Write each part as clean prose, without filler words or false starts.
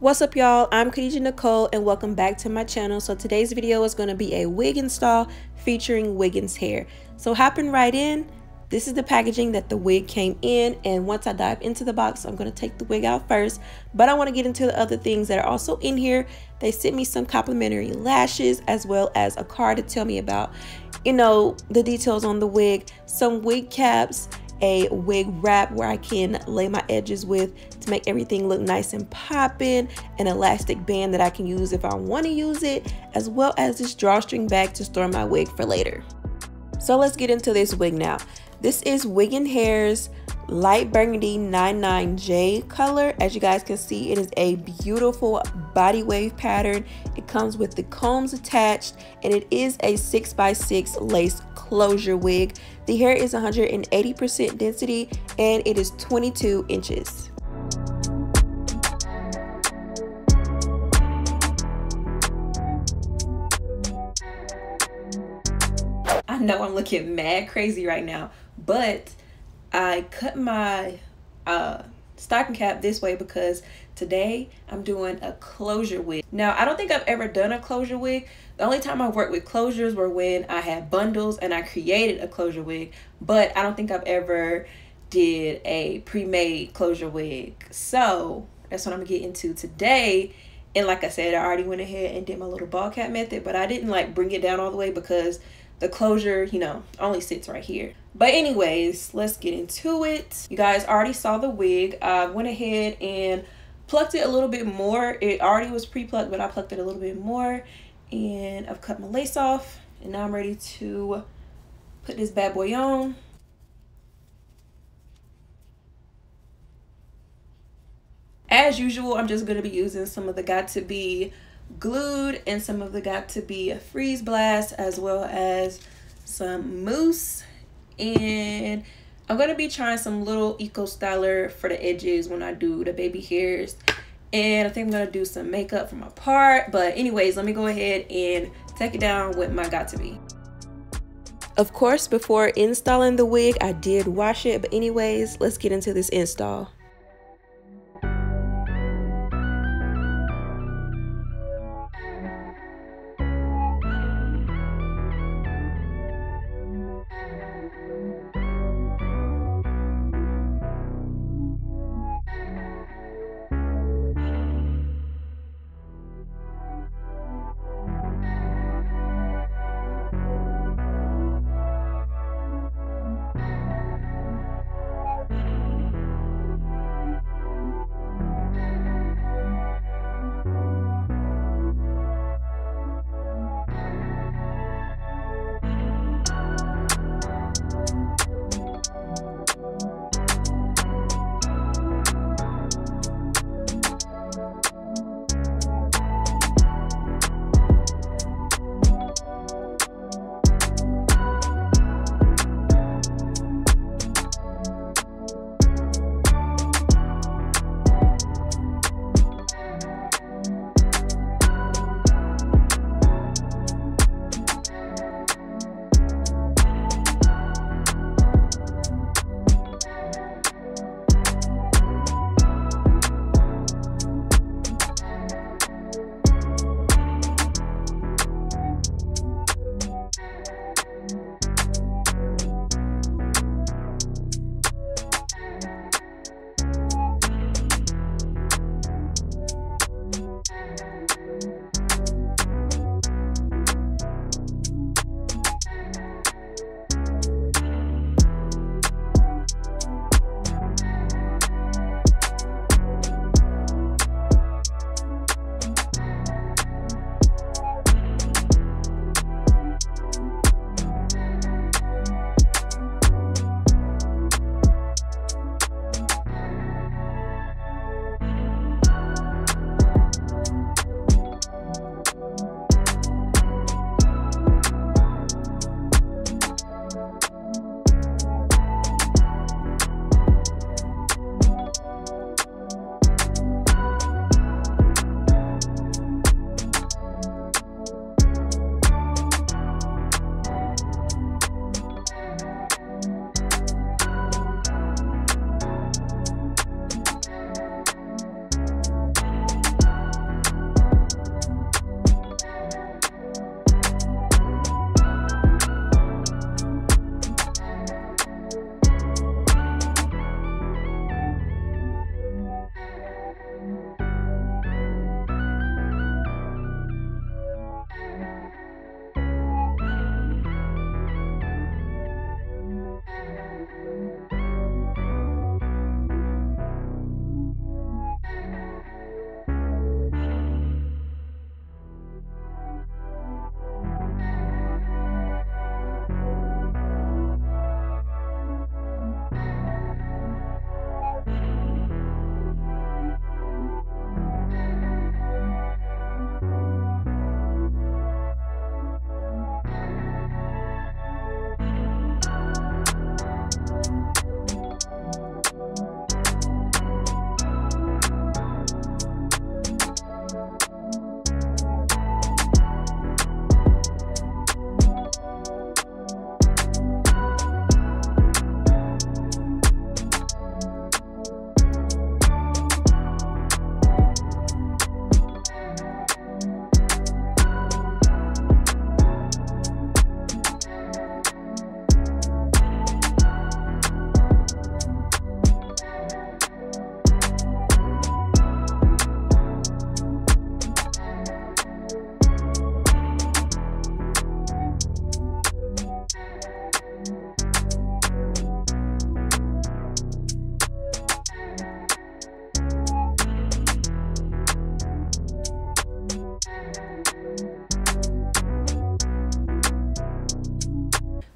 What's up, y'all? I'm Khadija Nicole and welcome back to my channel. So today's video is going to be a wig install featuring Wiggins hair. So hopping right in, this is the packaging that the wig came in, and once I dive into the box, I'm going to take the wig out first, but I want to get into the other things that are also in here. They sent me some complimentary lashes as well as a card to tell me about, the details on the wig, some wig caps, a wig wrap where I can lay my edges with to make everything look nice and popping, an elastic band that I can use if I want to use it, as well as this drawstring bag to store my wig for later. So let's get into this wig now. This is Wiggins Hair's light burgundy 99J color. As you guys can see, it is a beautiful body wave pattern. It comes with the combs attached, and it is a 6x6 lace closure wig. The hair is 180% density and it is 22 inches. I know I'm looking mad crazy right now, but I cut my stocking cap this way because today I'm doing a closure wig. Now, I don't think I've ever done a closure wig. The only time I worked with closures were when I had bundles and I created a closure wig, but I don't think I've ever did a pre-made closure wig. So that's what I'm gonna get into today. And like I said, I already went ahead and did my little ball cap method, but I didn't like bring it down all the way because the closure, only sits right here. But anyways, let's get into it. You guys already saw the wig. I went ahead and plucked it a little bit more. It already was pre-plucked, but I plucked it a little bit more. And I've cut my lace off. And now I'm ready to put this bad boy on. As usual, I'm just going to be using some of the Got To Be glued and some of the Got To Be a freeze blast, as well as some mousse. And I'm going to be trying some little eco styler for the edges when I do the baby hairs. And I think I'm going to do some makeup for my part. But anyways, let me go ahead and take it down with my Got To Be. Of course, before installing the wig, I did wash it. But anyways, let's get into this install.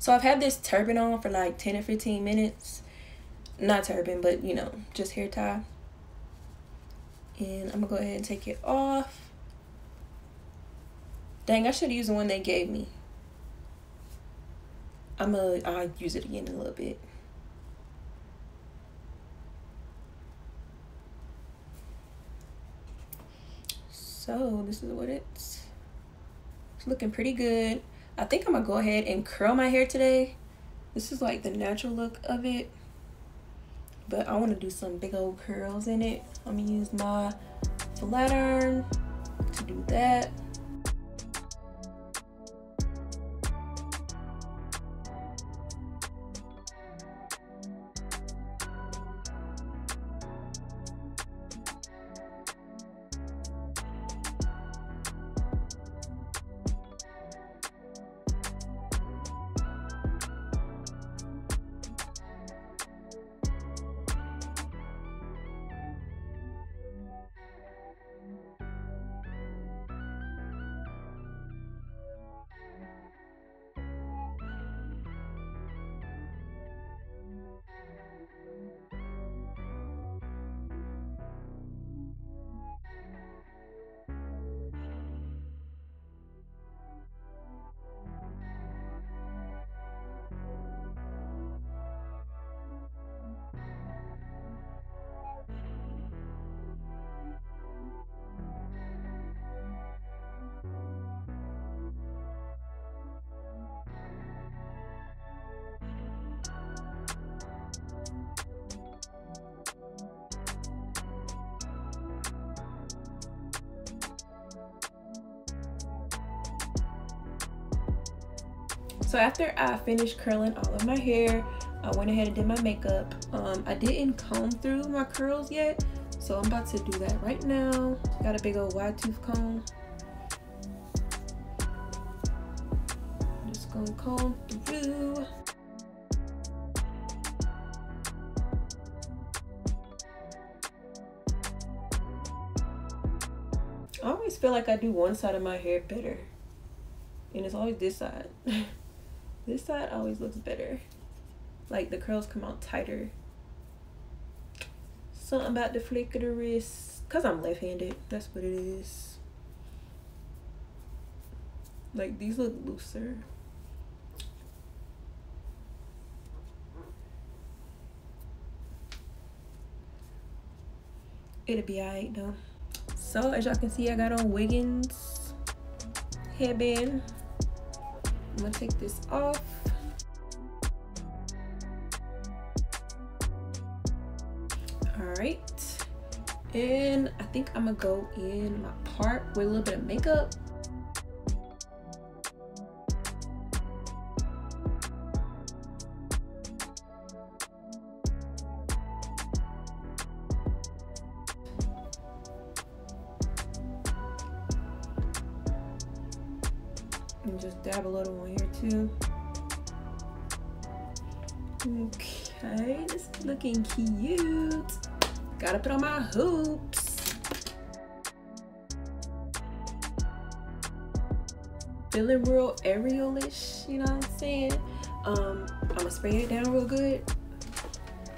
So I've had this turban on for like 10 or 15 minutes. Not turban, but you know, just hair tie. And I'm gonna go ahead and take it off. Dang, I should have used the one they gave me. I'll use it again in a little bit. So this is what it's looking pretty good. I think I'm gonna go ahead and curl my hair today. This is like the natural look of it, but I want to do some big old curls in it. I'm gonna use my flat iron to do that. So after I finished curling all of my hair, I went ahead and did my makeup. I didn't comb through my curls yet, so I'm about to do that right now. Got a big old wide tooth comb. I'm just gonna comb through. I always feel like I do one side of my hair better, and it's always this side. This side always looks better. Like the curls come out tighter. Something about the flick of the wrist. Cause I'm left-handed, that's what it is. Like these look looser. It'll be alright though. So as y'all can see, I got on Wiggins headband. I'm gonna take this off. All right, and I think I'm gonna go in my part with a little bit of makeup. And just dab a little on here too. Okay, this is looking cute. Gotta put on my hoops. Feeling real aerial-ish, you know what I'm saying? I'm gonna spray it down real good.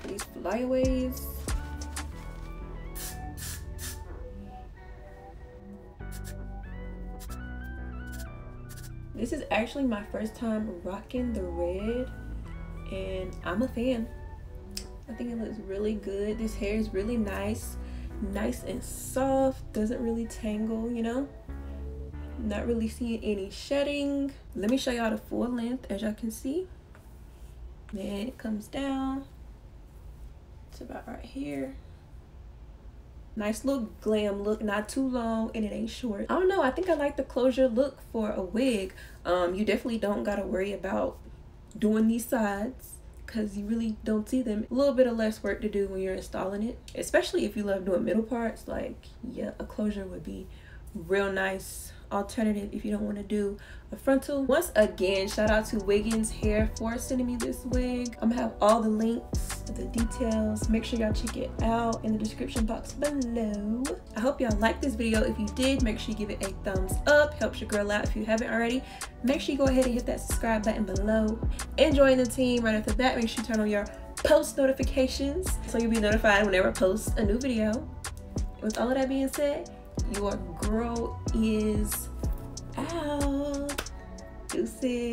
These flyaways. This is actually my first time rocking the red, and I'm a fan. I think it looks really good. This hair is really nice and soft, doesn't really tangle, you know. Not really seeing any shedding. Let me show y'all the full length. As y'all can see, then it comes down to about right here. Nice little glam look, not too long and it ain't short. I don't know, I think I like the closure look for a wig. You definitely don't gotta worry about doing these sides because you really don't see them. A little bit of less work to do when you're installing it, especially if you love doing middle parts. Like, yeah, a closure would be real nice alternative if you don't want to do a frontal. Once again, shout out to Wiggins Hair for sending me this wig. I'm gonna have all the links of the details. Make sure y'all check it out in the description box below. I hope y'all liked this video. If you did, make sure you give it a thumbs up. Helps your girl out if you haven't already. Make sure you go ahead and hit that subscribe button below. And join the team right off the bat. Make sure you turn on your post notifications so you'll be notified whenever I post a new video. With all of that being said, your girl is out. Deuces.